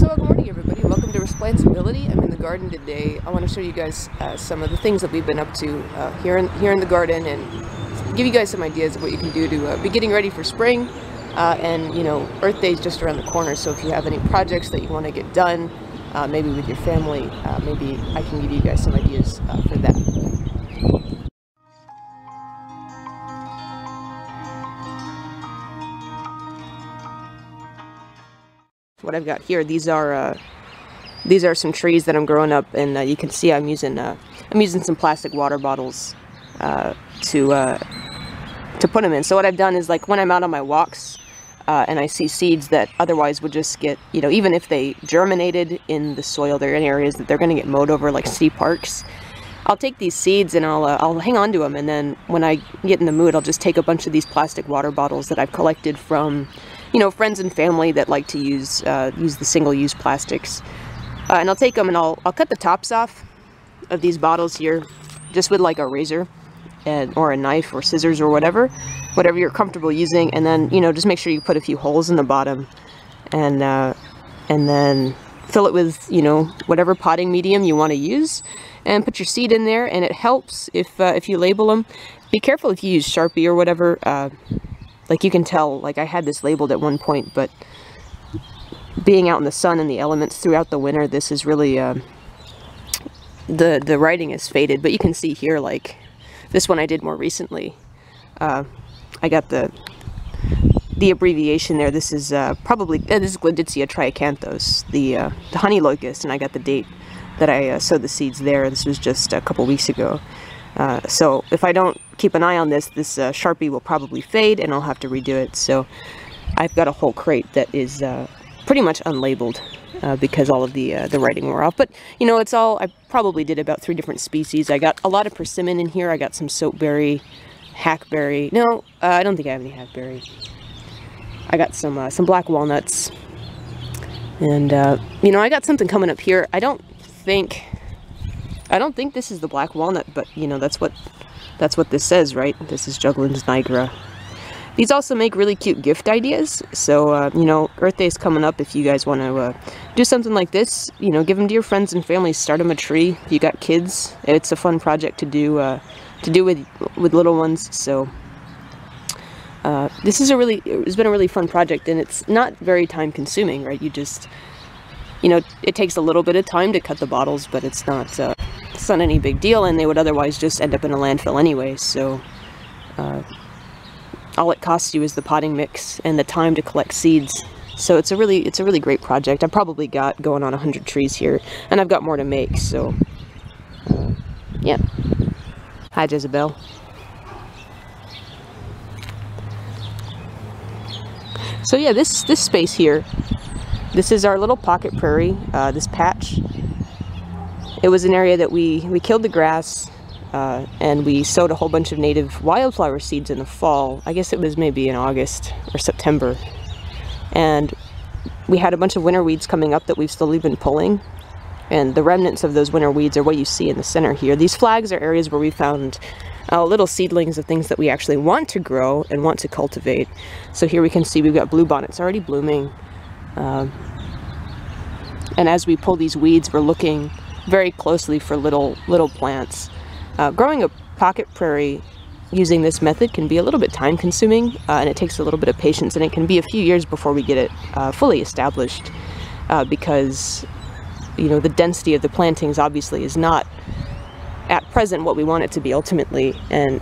So good morning everybody, welcome to Resplantsibility. I'm in the garden today. I want to show you guys some of the things that we've been up to here in the garden, and give you guys some ideas of what you can do to be getting ready for spring. And you know, Earth Day is just around the corner, so if you have any projects that you want to get done, maybe with your family, maybe I can give you guys some ideas for that. What I've got here, these are some trees that I'm growing up, and you can see I'm using some plastic water bottles to put them in. So what I've done is, like, when I'm out on my walks and I see seeds that otherwise would just get, you know, even if they germinated in the soil, they're in areas that they're going to get mowed over, like city parks. I'll take these seeds and I'll hang on to them, and then when I get in the mood, I'll just take a bunch of these plastic water bottles that I've collected from, you know, friends and family that like to use the single-use plastics, and I'll take them and I'll cut the tops off of these bottles here, just with like a razor or a knife or scissors or whatever you're comfortable using, and then, you know, just make sure you put a few holes in the bottom, and then fill it with, you know, whatever potting medium you want to use, and put your seed in there. And it helps if you label them. Be careful if you use Sharpie or whatever. Like, you can tell, like, I had this labeled at one point, but being out in the sun and the elements throughout the winter, this is really, the writing is faded. But you can see here, like, this one I did more recently. I got the abbreviation there. This is probably, this is Gladitsia triacanthos, the honey locust, and I got the date that I sowed the seeds there. This was just a couple weeks ago. So if I don't keep an eye on this Sharpie will probably fade, and I'll have to redo it. So I've got a whole crate that is pretty much unlabeled because all of the writing wore off. But, you know, it's all, I probably did about 3 different species. I got a lot of persimmon in here. I got some soapberry, hackberry. No, I don't think I have any hackberry. I got some black walnuts. And, you know, I got something coming up here. I don't think this is the black walnut, but, you know, that's what this says, right? This is Juglans nigra. These also make really cute gift ideas. So, you know, Earth Day is coming up. If you guys want to do something like this, you know, give them to your friends and family. Start them a tree. If you got kids, it's a fun project to do with little ones. So, it's been a really fun project, and it's not very time consuming, right? You just, you know, it takes a little bit of time to cut the bottles, but it's not any big deal, and they would otherwise just end up in a landfill anyway. So all it costs you is the potting mix and the time to collect seeds. So it's a really great project. I've probably got going on 100 trees here, and I've got more to make. So yeah. Hi, Jezebel. So yeah, this space here, this is our little pocket prairie, this patch. It was an area that we killed the grass, and we sowed a whole bunch of native wildflower seeds in the fall. I guess it was maybe in August or September. And we had a bunch of winter weeds coming up that we've slowly been pulling. And the remnants of those winter weeds are what you see in the center here. These flags are areas where we found little seedlings of things that we actually want to grow and want to cultivate. So here we can see we've got blue bonnets already blooming. And as we pull these weeds, we're looking very closely for little plants. Growing a pocket prairie using this method can be a little bit time consuming, and it takes a little bit of patience, and it can be a few years before we get it fully established, because, you know, the density of the plantings obviously is not at present what we want it to be ultimately, and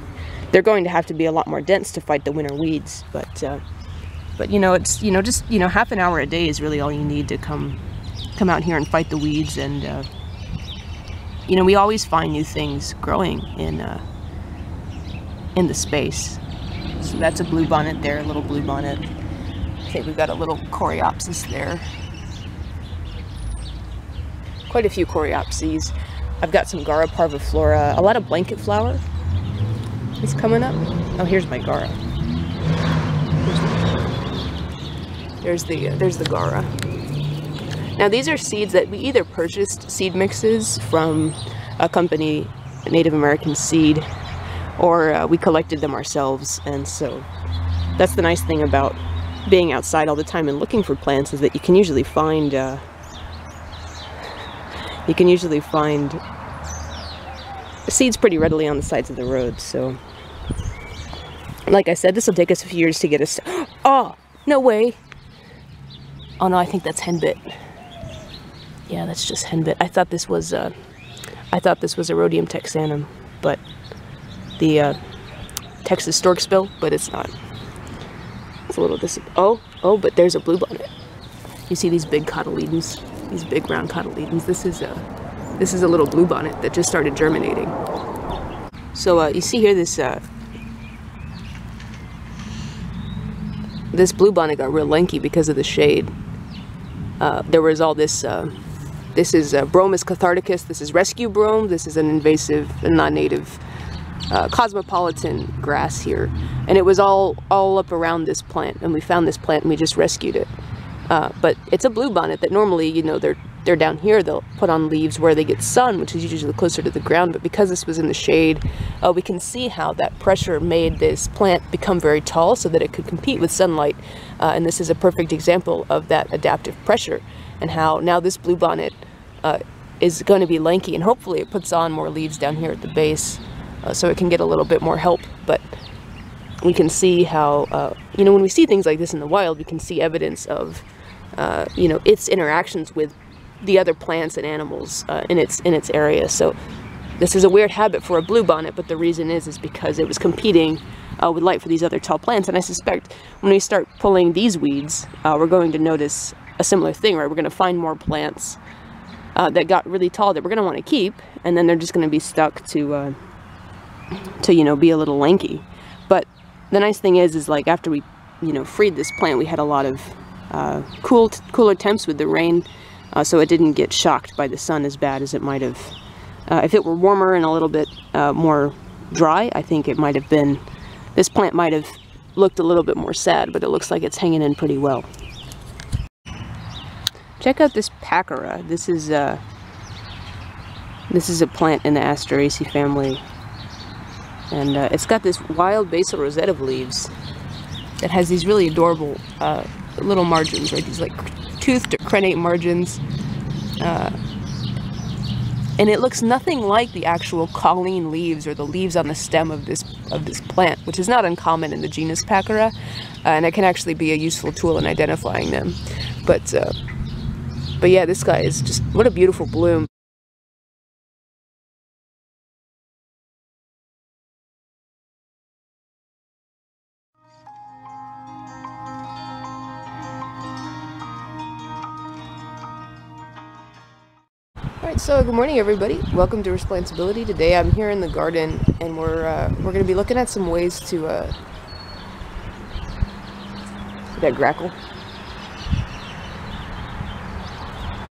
they're going to have to be a lot more dense to fight the winter weeds. But you know, it's, you know, just, you know, half an hour a day is really all you need to come out here and fight the weeds. And you know, we always find new things growing in the space. So that's a blue bonnet there, a little blue bonnet. Okay, we've got a little coreopsis there. Quite a few coreopses. I've got some Gara parviflora, a lot of blanket flower is coming up. Oh, here's my Gara. There's the Gara. Now these are seeds that we either purchased seed mixes from a company, Native American Seed, or we collected them ourselves. And so that's the nice thing about being outside all the time and looking for plants, is that you can usually find You can usually find seeds pretty readily on the sides of the road, so like I said, this will take us a few years to get us. Oh, no way. Oh no, I think that's henbit. Yeah, that's just henbit. I thought this was a Rhodium texanum, but the Texas storkbill, but it's not. It's a little oh, but there's a bluebonnet. You see these big cotyledons, these big round cotyledons. This is a little bluebonnet that just started germinating. So you see here this bluebonnet got real lanky because of the shade. There was all this. This is Bromus catharticus. This is rescue brome. This is an invasive and non-native cosmopolitan grass here, and it was all up around this plant. And we found this plant and we just rescued it. But it's a bluebonnet that normally, you know, they're down here. They'll put on leaves where they get sun, which is usually closer to the ground. But because this was in the shade, we can see how that pressure made this plant become very tall so that it could compete with sunlight. And this is a perfect example of that adaptive pressure, and how now this bluebonnet is going to be lanky, and hopefully it puts on more leaves down here at the base so it can get a little bit more help. But we can see how, you know, when we see things like this in the wild, we can see evidence of, you know, its interactions with the other plants and animals in its area. So this is a weird habit for a bluebonnet, but the reason is because it was competing with light for these other tall plants. And I suspect when we start pulling these weeds, we're going to notice a similar thing, right? We're going to find more plants that got really tall that we're going to want to keep, and then they're just going to be stuck to you know, be a little lanky. But the nice thing is like after we, you know, freed this plant, we had a lot of cooler temps with the rain, so it didn't get shocked by the sun as bad as it might have. If it were warmer and a little bit more dry, I think it might have been, this plant might have looked a little bit more sad, but it looks like it's hanging in pretty well. Check out this Packera. This is a plant in the Asteraceae family, and it's got this wild basal rosette of leaves that has these really adorable little margins, right? These like toothed or crenate margins, and it looks nothing like the actual colline leaves or the leaves on the stem of this plant, which is not uncommon in the genus Packera, and it can actually be a useful tool in identifying them. But yeah, this guy is just, what a beautiful bloom. Alright, so good morning everybody. Welcome to Resplantsibility. Today I'm here in the garden, and we're going to be looking at some ways to that grackle.